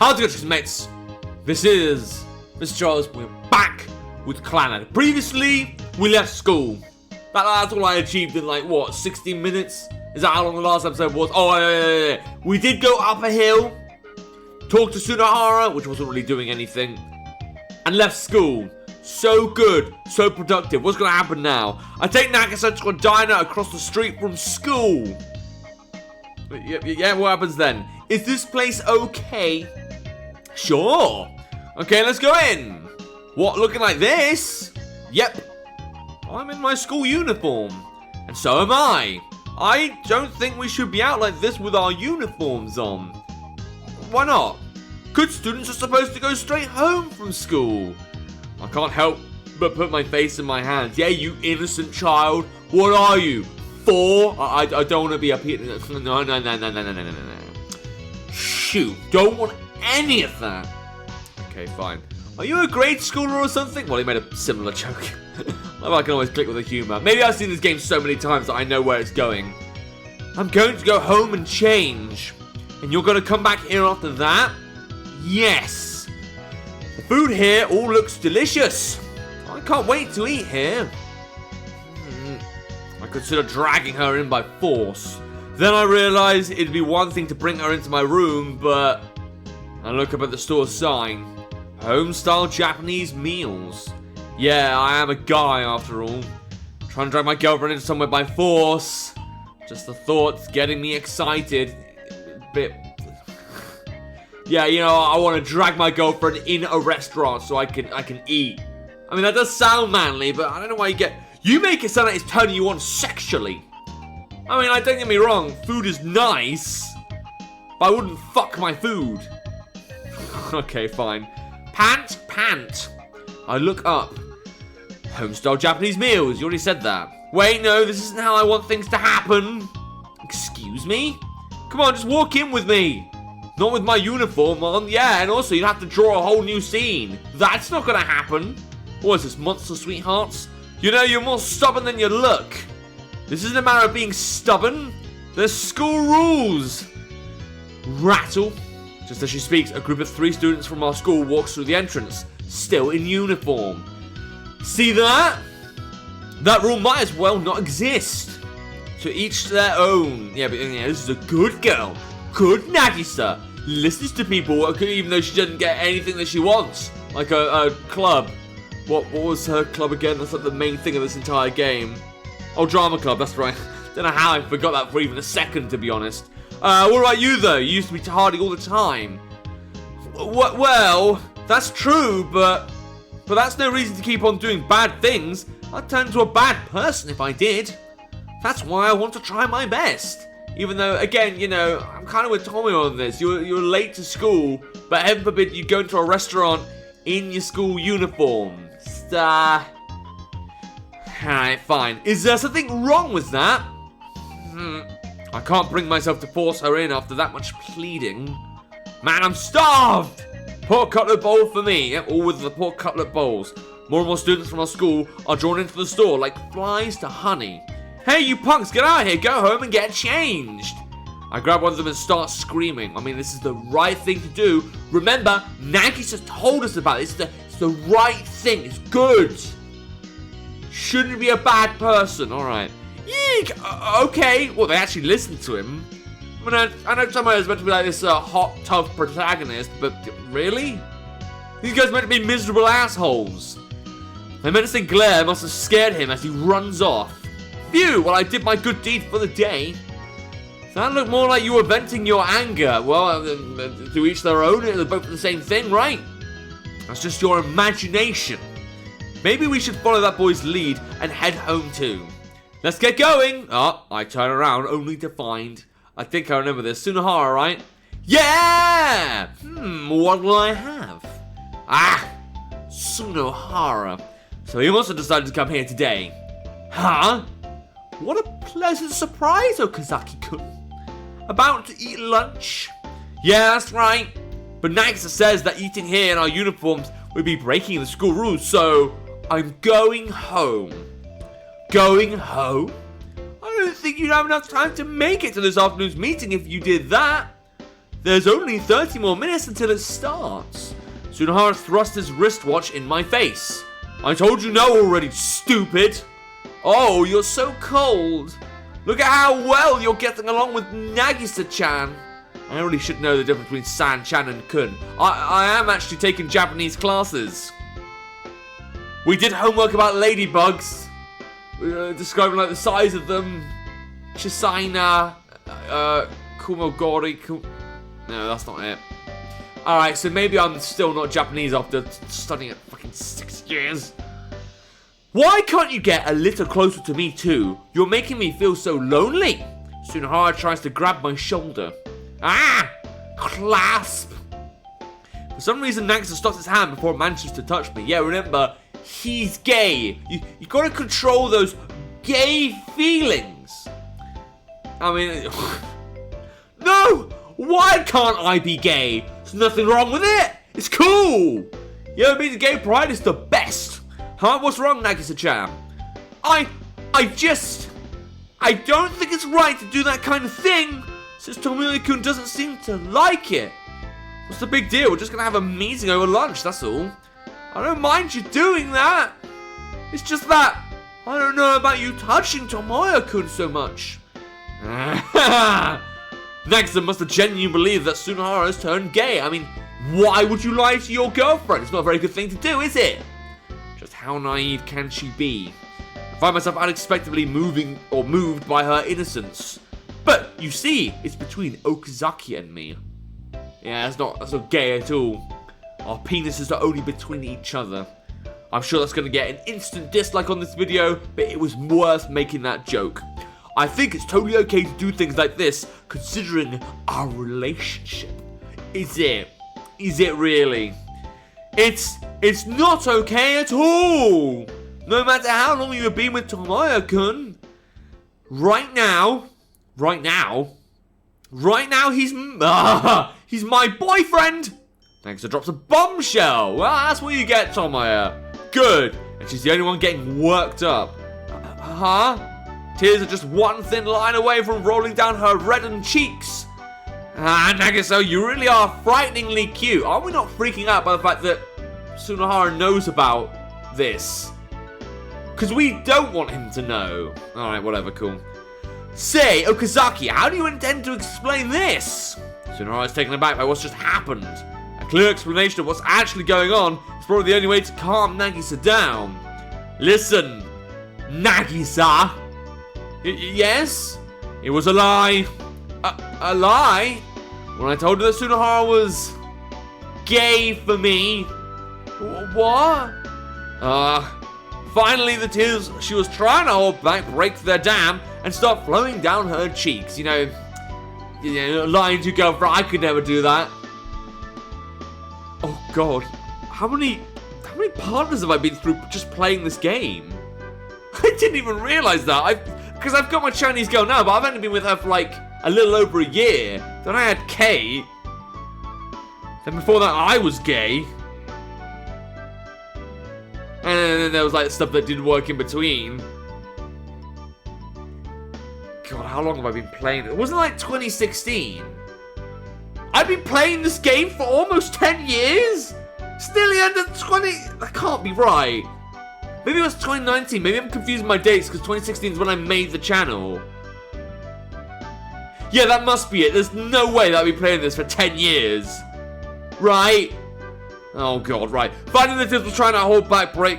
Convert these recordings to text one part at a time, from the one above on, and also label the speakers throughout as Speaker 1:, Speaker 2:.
Speaker 1: How's it going, mates? This is Mrjacharles. We're back with Clannad. Previously, we left school. That's all I achieved in like, what, 16 minutes? Is that how long the last episode was? Oh, yeah. We did go up a hill, talk to Sunohara, which wasn't really doing anything, and left school. So good, so productive. What's going to happen now? I take Nagisa to a diner across the street from school. Yeah, what happens then? Is this place okay? Sure. Okay, let's go in. What, looking like this? Yep. I'm in my school uniform. And so am I. I don't think we should be out like this with our uniforms on. Why not? Good students are supposed to go straight home from school. I can't help but put my face in my hands. Yeah, you innocent child. What are you? 4? I don't want to be up here. No. Shoot, don't want any of that. Okay, fine. Are you a grade schooler or something? Well, he made a similar joke. I can always click with the humor. Maybe I've seen this game so many times that I know where it's going. I'm going to go home and change. And you're going to come back here after that? Yes. The food here all looks delicious. I can't wait to eat here. I consider dragging her in by force. Then I realize it'd be one thing to bring her into my room, but I look up at the store sign. Home-style Japanese meals. Yeah, I am a guy after all. Trying to drag my girlfriend into somewhere by force. Just the thought's getting me excited. Bit. Yeah, you know, I want to drag my girlfriend in a restaurant so I can eat. I mean, that does sound manly, but I don't know why you make it sound like it's turning you on sexually. I mean, don't get me wrong, food is nice, but I wouldn't fuck my food. Okay, fine. Pant. I look up. Home-style Japanese meals, you already said that. Wait, no, this isn't how I want things to happen. Excuse me? Come on, just walk in with me. Not with my uniform on, yeah, and also you'd have to draw a whole new scene. That's not gonna happen. What is this, Monster Sweethearts? You know, you're more stubborn than you look. This isn't a matter of being stubborn. There's school rules. Rattle. Just as she speaks, a group of 3 students from our school walks through the entrance, still in uniform. See that? That rule might as well not exist. To each their own. Yeah, but this is a good girl. Good Nagisa. Listens to people even though she doesn't get anything that she wants. Like a club. What was her club again? That's like the main thing of this entire game. Oh, drama club, that's right. Don't know how I forgot that for even a second, to be honest. What about you, though? You used to be tardy all the time. Well, that's true, but that's no reason to keep on doing bad things. I'd turn into a bad person if I did. That's why I want to try my best. Even though, again, you know, I'm kind of with Tommy on this. You're late to school, but heaven forbid you go into a restaurant in your school uniform. Alright, fine. Is there something wrong with that? I can't bring myself to force her in after that much pleading. Man, I'm starved! Pork cutlet bowl for me. Yep, all with the pork cutlet bowls. More and more students from our school are drawn into the store like flies to honey. Hey, you punks, get out of here. Go home and get changed. I grab one of them and start screaming. I mean, this is the right thing to do. Remember, Nagisa told us about this. It's the right thing. It's good. Shouldn't be a bad person. All right. Eek. Okay. Well, they actually listened to him. I mean, I know someone is meant to be like this hot, tough protagonist, but really? These guys are meant to be miserable assholes. The menacing glare must have scared him as he runs off. Phew. Well, I did my good deed for the day. That looked more like you were venting your anger. Well, to each their own. They're both the same thing, right? That's just your imagination. Maybe we should follow that boy's lead and head home too. Let's get going. Oh, I turn around only to find... I think I remember this. Sunohara, right? Yeah! What will I have? Sunohara. So he must have decided to come here today. Huh? What a pleasant surprise, Okazaki-kun. About to eat lunch? Yeah, that's right. But Nagisa says that eating here in our uniforms would be breaking the school rules, so I'm going home. Going home? I don't think you'd have enough time to make it to this afternoon's meeting if you did that. There's only 30 more minutes until it starts. Sunohara thrust his wristwatch in my face. I told you no already, stupid. Oh, you're so cold. Look at how well you're getting along with Nagisa-chan. I really should know the difference between San-chan and Kun. I am actually taking Japanese classes. We did homework about ladybugs. Describing like the size of them. Chisaina, Kumogori. No, that's not it. Alright, so maybe I'm still not Japanese after studying it fucking 6 years. Why can't you get a little closer to me too? You're making me feel so lonely. Sunohara tries to grab my shoulder. Ah! Clasp! For some reason, Nagisa stops his hand before it manages to touch me. Yeah, remember, he's gay. You gotta control those gay feelings. I mean... No! Why can't I be gay? There's nothing wrong with it. It's cool. You know, being gay pride is the best. Huh? What's wrong, Nagisa-chan? I don't think it's right to do that kind of thing, since Tomoya-kun doesn't seem to like it. What's the big deal? We're just gonna have a meeting over lunch, that's all. I don't mind you doing that. It's just that I don't know about you touching Tomoya-kun so much. Nagisa must have genuinely believed that Sunohara has turned gay. I mean, why would you lie to your girlfriend? It's not a very good thing to do, is it? Just how naive can she be? I find myself unexpectedly moved by her innocence. But, you see, it's between Okazaki and me. Yeah, that's not gay at all. Our penises are only between each other. I'm sure that's going to get an instant dislike on this video, but it was worth making that joke. I think it's totally okay to do things like this, considering our relationship. Is it? Is it really? It's not okay at all. No matter how long you have been with Tomoya-kun. Right now, he's my boyfriend. Nagisa drops a bombshell. Well, that's what you get, Tomoya. Good. And she's the only one getting worked up. Huh? Tears are just one thin line away from rolling down her reddened cheeks. Nagisa, you really are frighteningly cute. Are we not freaking out by the fact that Sunohara knows about this? Because we don't want him to know. Alright, whatever, cool. Say, Okazaki, how do you intend to explain this? Sunohara is taken aback by what's just happened. A clear explanation of what's actually going on is probably the only way to calm Nagisa down. Listen, Nagisa. Yes? It was a lie. A lie? When I told her that Sunohara was gay for me. What? Finally the tears she was trying to hold back break their dam and start flowing down her cheeks. You know, lying to your girlfriend. I could never do that. Oh god. How many partners have I been through just playing this game? I didn't even realize that. Because I've got my Chinese girl now, but I've only been with her for like a little over a year. Then I had Kate. Then before that I was gay. And then there was like stuff that didn't work in between. God, how long have I been playing it? Wasn't it like 2016? I've been playing this game for almost 10 years? Still the end of 20... That can't be right. Maybe it was 2019. Maybe I'm confusing my dates because 2016 is when I made the channel. Yeah, that must be it. There's no way that I've been playing this for 10 years. Right? Oh god, right. Finally the tips was trying to hold back, break...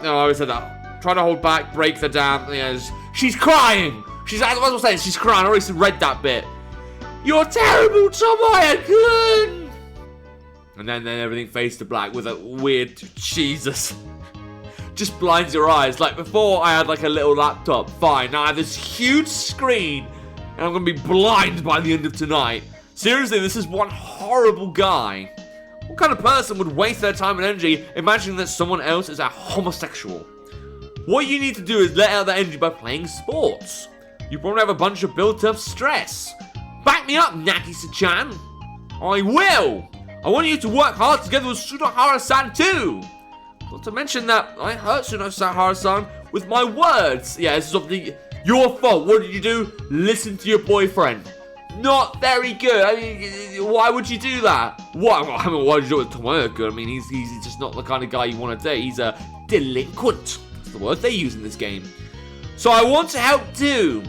Speaker 1: No, I always said that. Trying to hold back, break the dam. Yeah, she's crying! As I was saying, she's crying. I already read that bit. You're terrible, Tomoya-kun! And then everything fades to black with a weird... Jesus. Just blinds your eyes. Like before I had like a little laptop. Fine, now I have this huge screen. And I'm going to be blind by the end of tonight. Seriously, this is one horrible guy. What kind of person would waste their time and energy imagining that someone else is a homosexual? What you need to do is let out that energy by playing sports. You probably have a bunch of built-up stress. Back me up, Nagisa-chan. I will. I want you to work hard together with Sunohara-san too. Not to mention that I hurt Sunohara-san with my words. Yeah, this is obviously your fault. What did you do? Listen to your boyfriend. not very good. I mean, why would you do that? Why would you do it with Tomoyo-kun? I mean, he's just not the kind of guy you want to date. He's a delinquent. That's the word they use in this game. So I want to help too.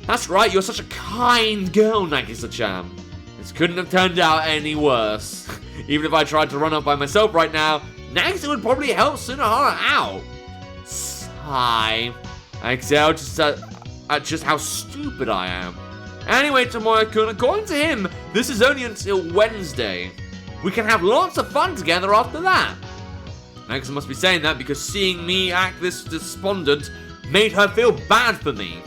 Speaker 1: That's right, you're such a kind girl, Nagisa-chan. This couldn't have turned out any worse. Even if I tried to run up by myself right now, Nagisa would probably help Sunohara out. Sigh. I excel at just how stupid I am. Anyway, Tomoyo-kun, according to him, this is only until Wednesday. We can have lots of fun together after that. Nagisa must be saying that because seeing me act this despondent made her feel bad for me.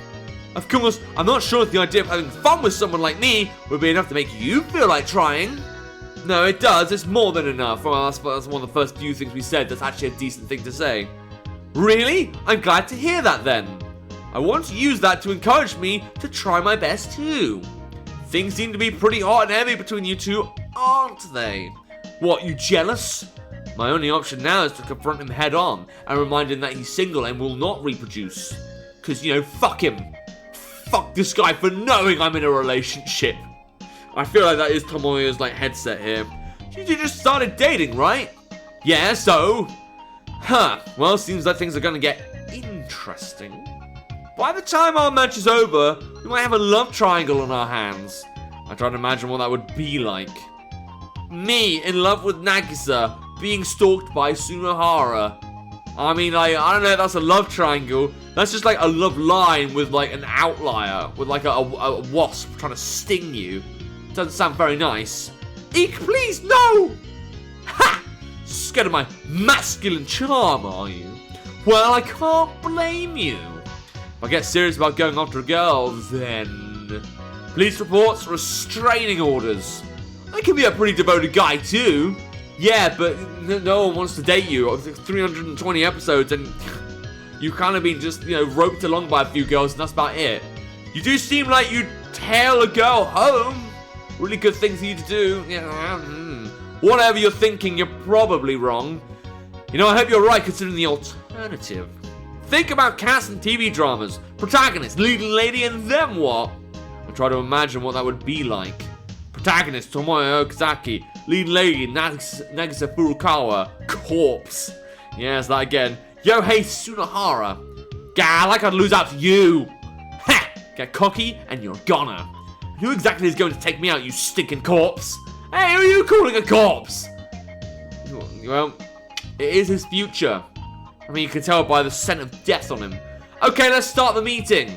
Speaker 1: Of course, I'm not sure if the idea of having fun with someone like me would be enough to make you feel like trying. No, it does. It's more than enough. Well, that's one of the first few things we said that's actually a decent thing to say. Really? I'm glad to hear that then. I want to use that to encourage me to try my best too. Things seem to be pretty hot and heavy between you two, aren't they? What, you jealous? My only option now is to confront him head on and remind him that he's single and will not reproduce. Cause, you know, fuck him. Fuck this guy for knowing I'm in a relationship. I feel like that is Tomoyo's headset here. You just started dating, right? Yeah, so? Huh, well, seems like things are gonna get interesting. By the time our match is over, we might have a love triangle on our hands. I try to imagine what that would be like. Me, in love with Nagisa, being stalked by Sunohara. I mean, I don't know if that's a love triangle. That's just a love line with an outlier, with a wasp trying to sting you. Doesn't sound very nice. Eek, please, no! Ha! Scared of my masculine charm, are you? Well, I can't blame you. If I get serious about going after a girl, then... Police reports, restraining orders. I can be a pretty devoted guy, too. Yeah, but no one wants to date you. 320 episodes, and you've kind of been just, roped along by a few girls, and that's about it. You do seem like you'd tail a girl home. Really good thing for you to do. Yeah, Whatever you're thinking, you're probably wrong. I hope you're right considering the alternative. Think about cast and TV dramas. Protagonist, leading lady, and then what? I try to imagine what that would be like. Protagonist, Tomoyo Okazaki. Leading lady, Nagisa Furukawa. Corpse. Yes, that again. Yohei Sunohara. Gah, like I'd lose out to you. Ha! Get cocky and you're a goner. Who exactly is going to take me out, you stinking corpse? Hey, who are you calling a corpse? Well, it is his future. I mean, you can tell by the scent of death on him. Okay, let's start the meeting.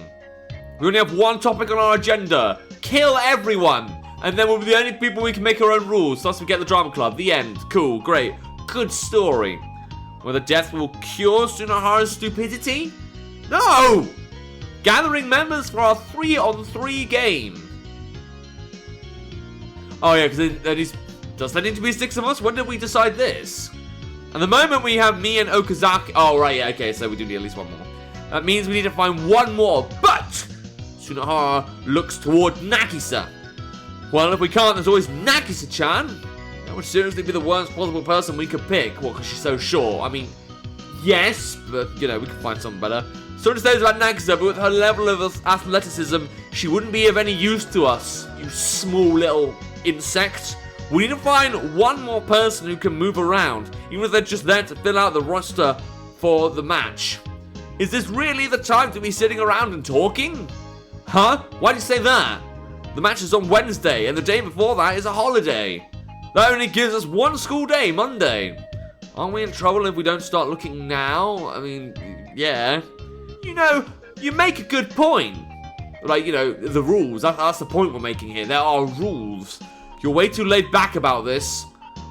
Speaker 1: We only have one topic on our agenda. Kill everyone. And then we'll be the only people we can make our own rules. Thus we get the drama club. The end. Cool. Great. Good story. Whether death will cure Sunohara's stupidity? No! Gathering members for our 3-on-3 game. Oh yeah, because does there need to be 6 of us? When did we decide this? At the moment we have me and Okazaki. Oh right, yeah, okay, so we do need at least one more. That means we need to find one more, but Sunohara looks toward Nagisa. Well, if we can't, there's always Nagisa-chan. That would seriously be the worst possible person we could pick. What, because she's so short? I mean, yes, but, we can find something better. So to say about Nagisa, but with her level of athleticism, she wouldn't be of any use to us, you small little insect. We need to find one more person who can move around, even if they're just there to fill out the roster for the match. Is this really the time to be sitting around and talking? Huh? Why'd you say that? The match is on Wednesday, and the day before that is a holiday. That only gives us one school day, Monday. Aren't we in trouble if we don't start looking now? I mean, yeah. You make a good point. The rules. That's the point we're making here. There are rules. You're way too laid back about this.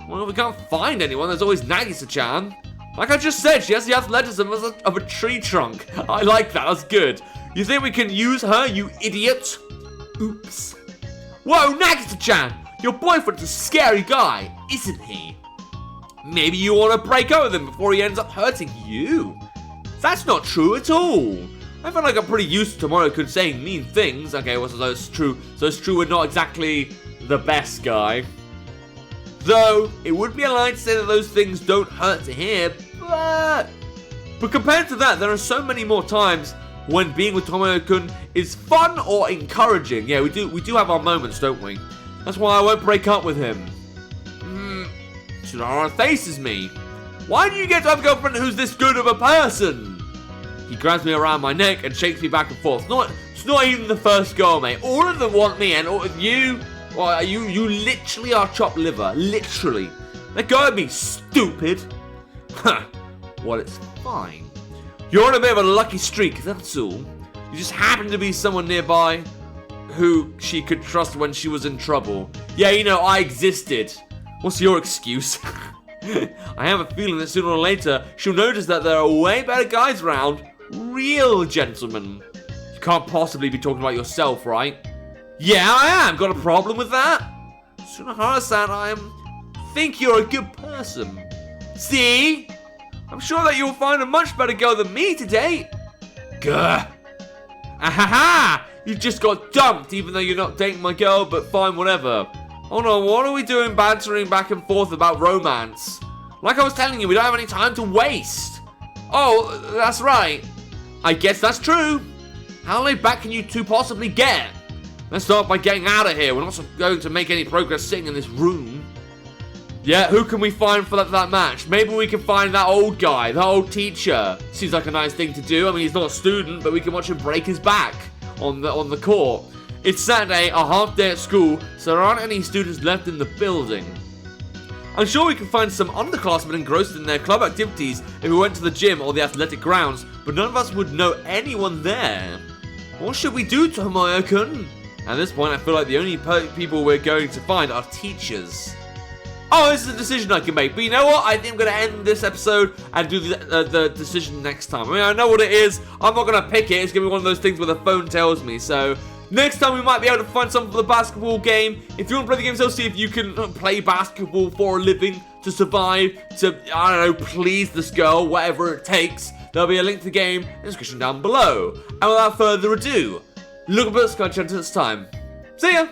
Speaker 1: Well, if we can't find anyone, there's always Nagisa-chan. Like I just said, she has the athleticism of a tree trunk. I like that. That's good. You think we can use her, you idiot? Oops. Whoa, Nagisa-chan! Your boyfriend's a scary guy, isn't he? Maybe you want to break up with him before he ends up hurting you. That's not true at all. I feel like I'm pretty used to Tomoyo-kun saying mean things. Okay, well, so it's true. So it's true we're not exactly the best guy. Though, it would be a lie to say that those things don't hurt to hear, but compared to that, there are so many more times when being with Tomoe-kun is fun or encouraging. Yeah, we do have our moments, don't we? That's why I won't break up with him. Sunohara faces me. Why do you get to have a girlfriend who's this good of a person? He grabs me around my neck and shakes me back and forth. It's not even the first girl, mate. All of them want me, and you literally are chopped liver. Literally. Let go of me, stupid. Well, it's fine. You're on a bit of a lucky streak, that's all. You just happen to be someone nearby who she could trust when she was in trouble. Yeah, I existed. What's your excuse? I have a feeling that sooner or later she'll notice that there are way better guys around. Real gentlemen. You can't possibly be talking about yourself, right? Yeah, I am. Got a problem with that? Sunohara-san, I think you're a good person. See? I'm sure that you'll find a much better girl than me to date. Gah. Ahaha! You just got dumped even though you're not dating my girl, but fine, whatever. Oh no, what are we doing bantering back and forth about romance? Like I was telling you, we don't have any time to waste. Oh, that's right. I guess that's true. How laid back can you two possibly get? Let's start by getting out of here. We're not going to make any progress sitting in this room. Yeah, who can we find for that match? Maybe we can find that old guy, that old teacher. Seems like a nice thing to do. I mean, he's not a student, but we can watch him break his back on the court. It's Saturday, a half day at school, so there aren't any students left in the building. I'm sure we can find some underclassmen engrossed in their club activities if we went to the gym or the athletic grounds, but none of us would know anyone there. What should we do, Tomoe-kun? At this point, I feel like the only people we're going to find are teachers. Oh, this is a decision I can make. But you know what? I think I'm going to end this episode and do the decision next time. I mean, I know what it is. I'm not going to pick it. It's going to be one of those things where the phone tells me. So, next time we might be able to find something for the basketball game. If you want to play the game, so see if you can play basketball for a living to survive, to, I don't know, please this girl, whatever it takes. There'll be a link to the game in the description down below. And without further ado, look at the Sky Chance this time. See ya!